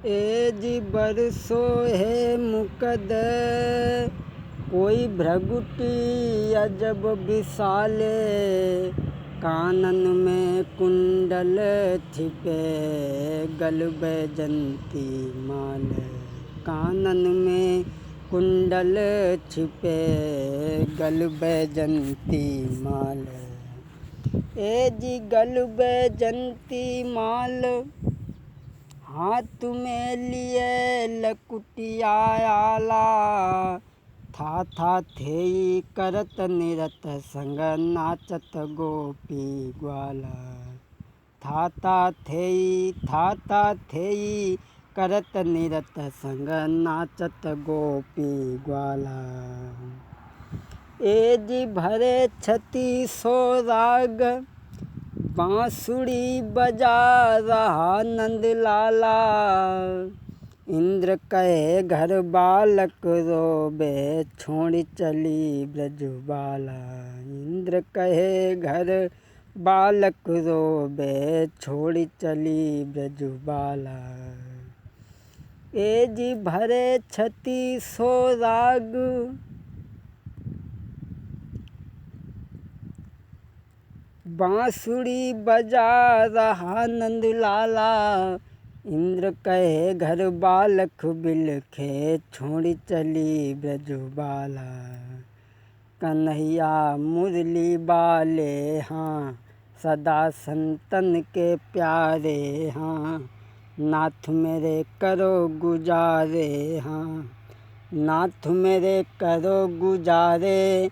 ए जी बरसो है मुकद कोई भ्रगुटी अजब विशाले, कानन में कुंडल छिपे गल बैजंती माल। कानन में कुंडल छिपे गल बैजंती माल। ए जी गल बैजंती माल, हाथ में लिए लकुटिया आला। था थे करत निरत संग नाचत गोपी ग्वाला। था थे करत निरत संग नाचत गोपी ग्वाला। ए जी भरे छती सो राग, बांसुरी बजा रहा नंद लाला। इंद्र कहे घर बालक रोबे, छोड़ चली ब्रजबाला। इंद्र कहे घर बालक रोबे, छोड़ चली ब्रजबाला। ए जी भरे छती सो राग, बांसुरी बजा रहा नंद लाला। इंद्र कहे घर बालक बिलखे, छोड़ चली ब्रजबाला। कन्हैया मुरली बाले हाँ, सदा संतन के प्यारे हाँ। नाथ मेरे करो गुजारे हाँ, नाथ मेरे करो गुजारे।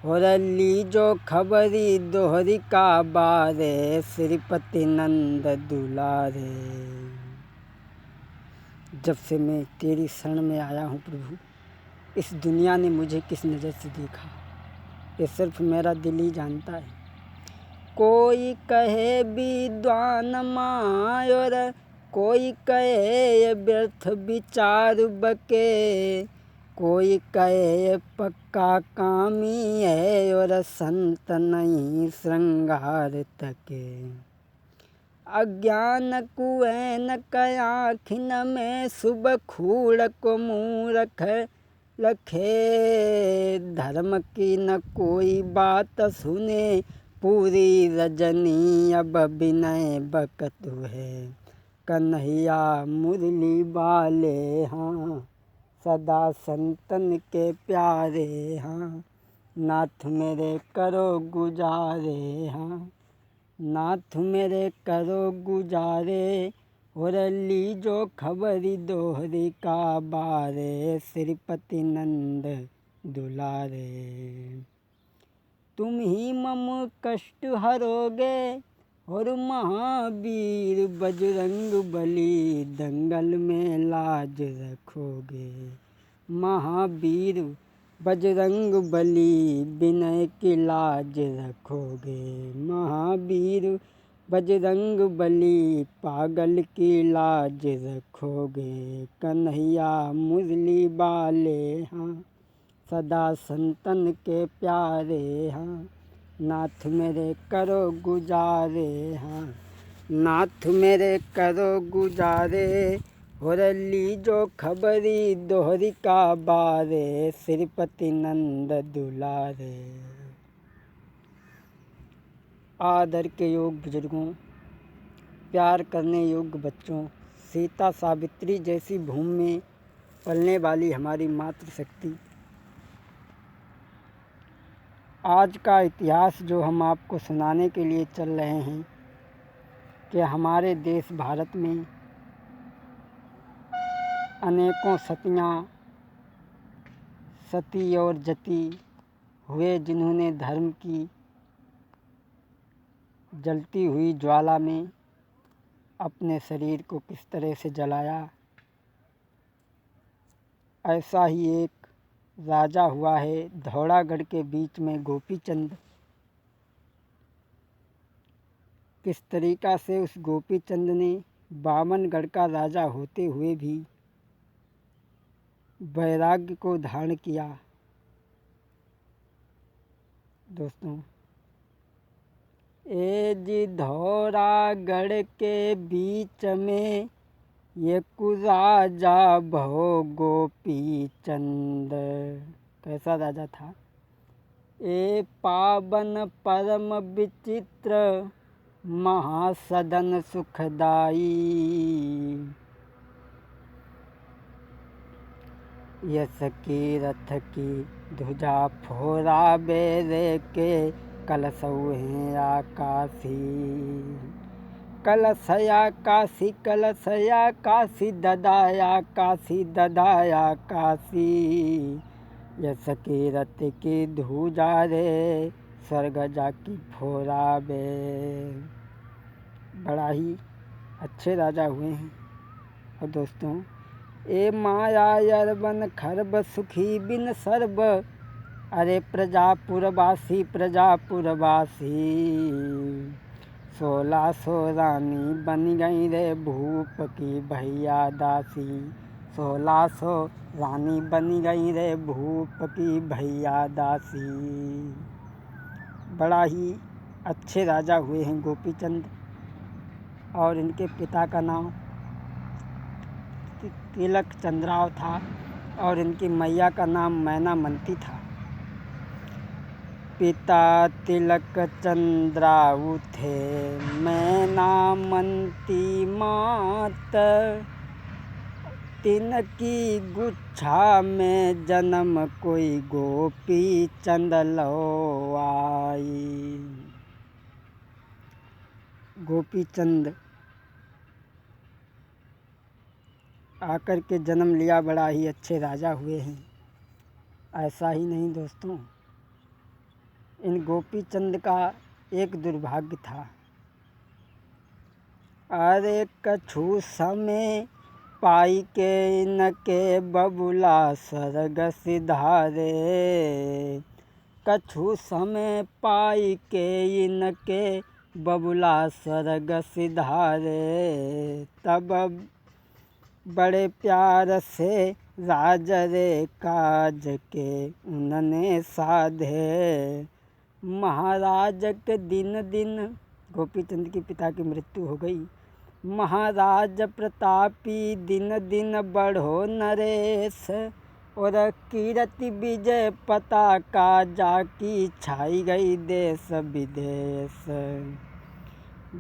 और लीजो खबरी दोहरी का बारे, श्रीपति नंद दुलारे। जब से मैं तेरी शरण में आया हूँ प्रभु, इस दुनिया ने मुझे किस नज़र से देखा, ये सिर्फ मेरा दिल ही जानता है। कोई कहे विद्वान मायर, कोई कहे व्यर्थ विचार बके। कोई कहे पक्का कामी है, और संत नहीं श्रृंगार तके। अज्ञान कुएं न कयाखिन में, सुबह खूड़ को मूरख लखे। धर्म की न कोई बात सुने, पूरी रजनी अब विनय बकतु है। कन्हैया मुरली बाले हाँ, सदा संतन के प्यारे हाँ। नाथ मेरे करो गुजारे हाँ, नाथ मेरे करो गुजारे। और लीजो खबरी दोहरी का बारे, श्रीपति नंद दुलारे। तुम ही मम कष्ट हरोगे, और महावीर बजरंग बली दंगल में लाज रखोगे। महावीर बजरंग बली विनय की लाज रखोगे। महावीर बजरंग बली पागल की लाज रखोगे। कन्हैया मुरली बाले हाँ, सदा संतन के प्यारे हाँ। नाथ मेरे करो गुजारे हाँ, नाथ मेरे करो गुजारे। और लीजो खबरी दोहरी का बारे, श्रीपति नंद दुलारे। आदर के योग बुजुर्गों, प्यार करने योग्य बच्चों, सीता सावित्री जैसी भूमि में पलने वाली हमारी मातृशक्ति, आज का इतिहास जो हम आपको सुनाने के लिए चल रहे हैं कि हमारे देश भारत में अनेकों सतियाँ, सती और जति हुए, जिन्होंने धर्म की जलती हुई ज्वाला में अपने शरीर को किस तरह से जलाया। ऐसा ही एक राजा हुआ है धौड़ागढ़ के बीच में, गोपीचंद। किस तरीक़ा से उस गोपीचंद ने बामनगढ़ का राजा होते हुए भी वैराग्य को धारण किया। दोस्तों, ए जी धौड़ागढ़ के बीच में ये कुराजा भो गोपी चंद। कैसा राजा था? ए पावन परम विचित्र महासदन सुखदाई। यश की रथ की ध्वजा फोरा बेरे के कलशऊ हैं आकाशी। कलशया काशी कलशया काशी ददाया काशी ददाया काशी। यश की रथ की ध्वजा रे स्वर्ग जाकी फोरा बे। बड़ा ही अच्छे राजा हुए हैं। और दोस्तों, ए माया यरबन खरब सुखी बिन सर्ब। अरे प्रजापुरवासी प्रजापुरवासी। 1600 रानी बन गई रे भूप की भैया दासी। 1600 रानी बन गई रे भूप की भैया दासी। बड़ा ही अच्छे राजा हुए हैं गोपी चंद। और इनके पिता का नाम तिलक चंद्राव था और इनकी मैया का नाम मैनामती था। पिता तिलक चंद्राव थे मैनामती मात। तिनकी गुच्छा में जन्म कोई गोपी चंद लो आई। गोपी चंद आकर के जन्म लिया, बड़ा ही अच्छे राजा हुए हैं। ऐसा ही नहीं दोस्तों, इन गोपी चंद का एक दुर्भाग्य था। अरे कछु समय पाई के इनके बबुला स्वर्ग सिधारे। कछु समय पाई के इनके बबुला स्वर्ग सिधारे। तब बड़े प्यार से राज रे काज के उन्होंने साधे। महाराज के दिन दिन गोपी चंद के पिता की मृत्यु हो गई। महाराज प्रतापी दिन दिन बढ़ो नरेश। और कीर्ति विजय पताका जाकी छाई गई देश विदेश।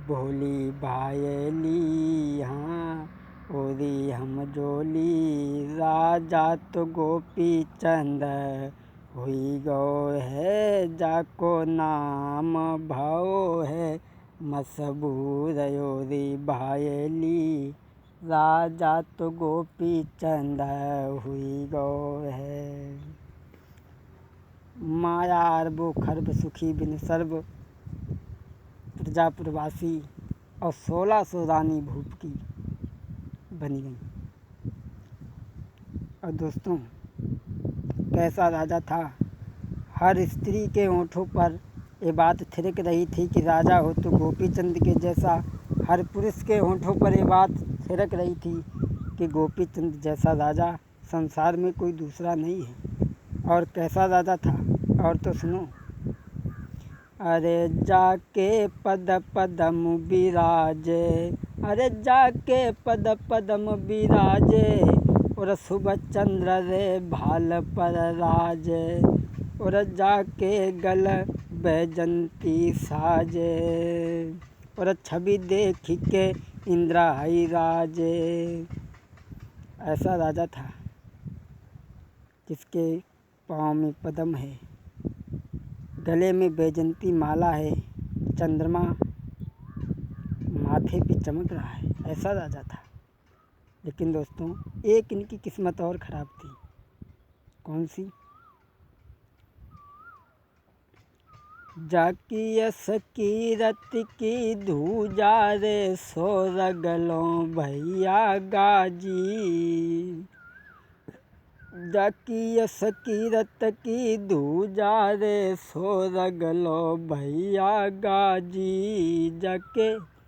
भोली भायली हाँ ओरी हम जोली। राजा तो गोपी चंद हुई गो है जाको नाम भाव है मशहूर ओरी भायली। राजा तो गोपी चंद हुई गो है। माया अरबो खरब सुखी बिन सर्ब प्रजापुरवासी। और 1600 रानी भूप की बनी गई। और दोस्तों, कैसा राजा था? हर स्त्री के होठों पर ये बात थिरक रही थी कि राजा हो तो गोपी चंद के जैसा। हर पुरुष के होठों पर ये बात थिरक रही थी कि गोपी चंद जैसा राजा संसार में कोई दूसरा नहीं है। और कैसा राजा था? और तो सुनो। अरे जाके पद पदम विराजे। अरे जाके पद पदम विराजे। और शुभ चंद्र रे भाल पर राजे। और जाके गल बैजंती साजे। और छवि देख के इंद्राई राजे। ऐसा राजा था जिसके पाँव में पद्म है, गले में बैजंती माला है, चंद्रमा माथे पे चमक रहा है। ऐसा राजा था। लेकिन दोस्तों, एक इनकी किस्मत और ख़राब थी। कौन सी? जाकी यस की रत की धूजा रे सोरगलों भैया गाजी। जाकी यस की रत की धूजा रे सोरगलो भैया गाजी। जाके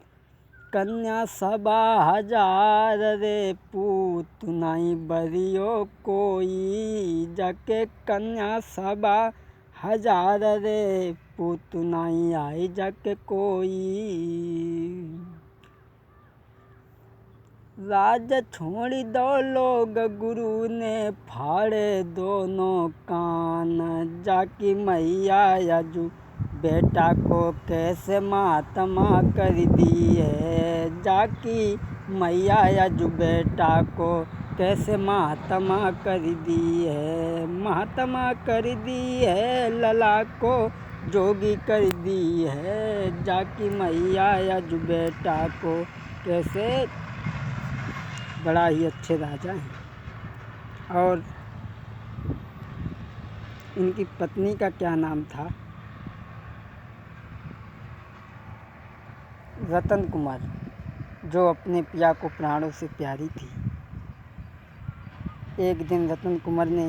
कन्या सभा हजार रे पूत नहीं बरियो कोई। जाके कन्या सभा हजार रे पूत नहीं आई जाके कोई। राज छोड़ दो लोग गुरु ने फाड़े दोनों कान, जाकी मैया यजु बेटा को कैसे महात्मा कर दी है, जाकी मैया यजु बेटा को कैसे महात्मा कर दी है, महात्मा कर दी है लला को जोगी कर दी है, जाकी मैया यजु बेटा को कैसे। बड़ा ही अच्छे राजा हैं। और इनकी पत्नी का क्या नाम था? रतन कुमार, जो अपने पिया को प्राणों से प्यारी थी। एक दिन रतन कुमार ने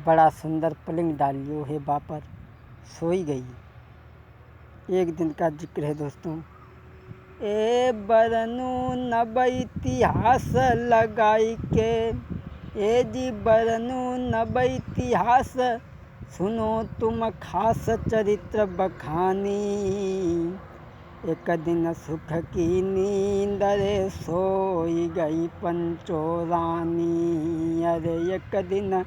बड़ा सुंदर पलंग डालियो है बापर सोई गई। एक दिन का जिक्र है दोस्तों। ए बरनू नब इतिहास लगाई के, ए जी बरनू नब इतिहास सुनो तुम खास चरित्र बखानी, एक दिन सुख की नींद रे सोई गई पंचो रानी, अरे एक दिन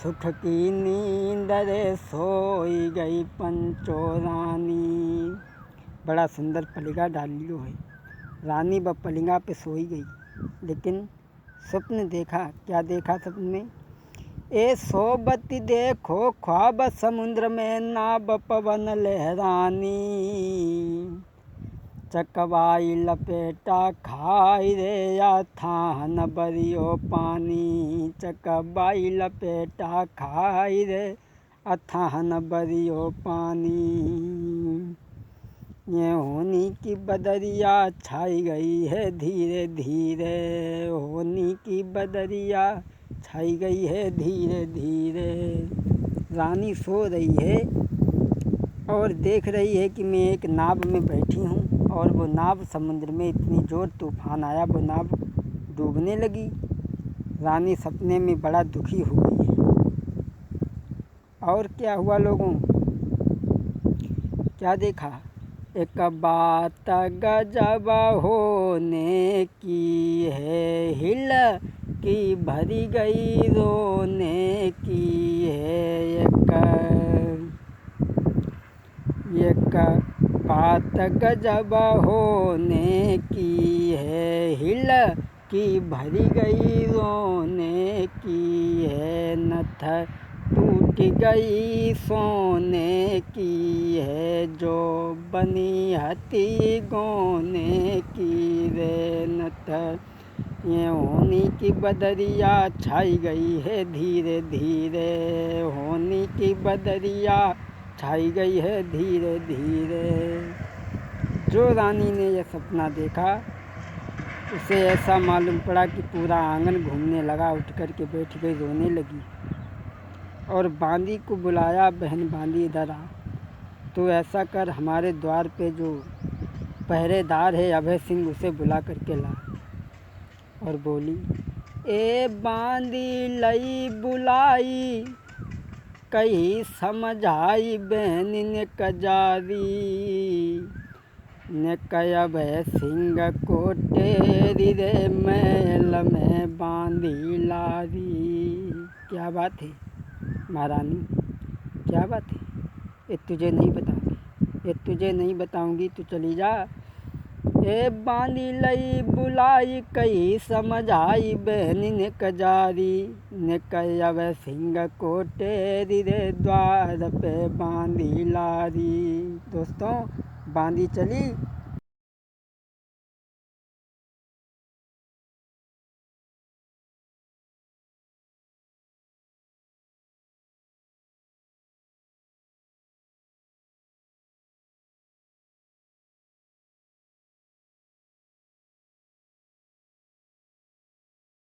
सुख की नींद रे सोई गई पंचो रानी। बड़ा सुंदर पलिंगा डालियो है। रानी व पलिंगा पे सोई गई, लेकिन स्वप्न देखा। क्या देखा स्वप्न में? ए सोबती देखो ख्वाब समुद्र में नाव पवन लहरानी, चकवाई लपेटा खाई रे या थान बरियो पानी, चकवाई लपेटा खाई रे अथाहन बरियो पानी। ये होनी की बदरिया छाई गई है धीरे धीरे, होनी की बदरिया छाई गई है धीरे धीरे। रानी सो रही है और देख रही है कि मैं एक नाव में बैठी हूँ और वो नाव समुद्र में इतनी जोर तूफान आया, वो नाव डूबने लगी। रानी सपने में बड़ा दुखी हो गई है। और क्या हुआ लोगों? क्या देखा? एक बात गजब होने की है, हिल की भरी गई रोने की है, एक बात गजब होने की है, हिल की भरी गई रोने की है, नथ टूट गई सोने की है, जो बनी हती गोने की रे नथ। ये होनी की बदरिया छाई गई है धीरे धीरे, होनी की बदरिया छाई गई है धीरे धीरे। जो रानी ने यह सपना देखा उसे ऐसा मालूम पड़ा कि पूरा आंगन घूमने लगा, उठ कर के बैठ गई, रोने लगी और बांदी को बुलाया, बहन बांदी इधर आ। तो ऐसा कर, हमारे द्वार पे जो पहरेदार है अभय सिंह, उसे बुला करके ला। और बोली, ए बांदी लई बुलाई, कही समझाई बहन ने कजारी, ने कया भय सिंह को टेरी रे महल में बांधी लारी। क्या बात है महारानी, क्या बात है? ये तुझे नहीं बताऊंगी, ये तुझे नहीं बताऊंगी, तू चली जा। ए बांधी लई बुलाई, कही समझाई बहन ने कजारी, ने कया भय सिंह को टेरी रे द्वार पे बांधी लारी। दोस्तों, बांदी चली